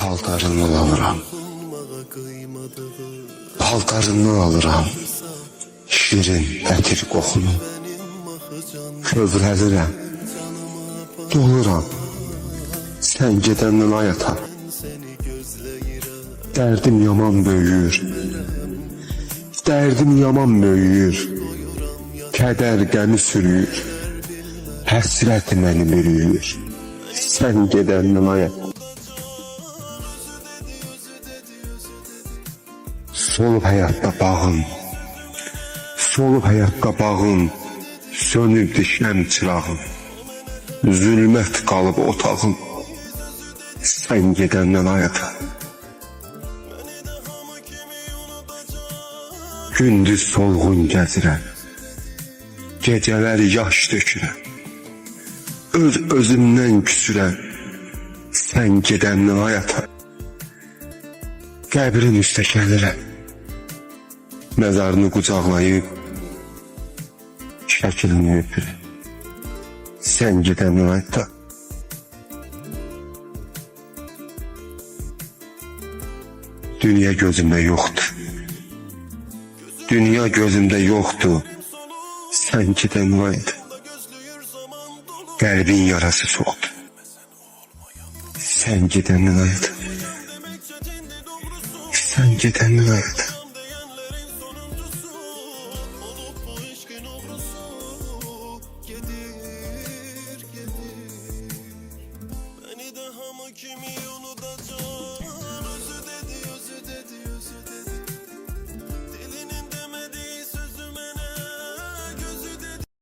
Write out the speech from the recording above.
Paltarından alıram, paltarından alıram şirin ətir qoxunu. Kövrəlirəm, doluram, sən gedəndən ayata. Dərdim yaman böyüyür, dərdim yaman böyüyür. Kədər qəmi sürüyür, həsrət məni bürüyür. Sən gedəndən ayata. Solub həyatda bağın, solub həyatda bağın, sönübdü şəm çırağın. Zülmət qalıb otağın, sən gedəndən ayata. Gündüz solğun gəzirəm, gecələr yaş tökürəm. Özümdən küsürəm, sən gedəndən ayata. Qəbrin üstə gəlirəm, məzarını qucaqlayıb, şəklini öpürəm, sən gedəndən ayata. Dünya gözümdə yoxdur, dünya gözümdə yoxdur, sən gedəndən ayata. Qəlbin yarası çoxdur, sən gedəndən ayata. Sən gedəndən ayata.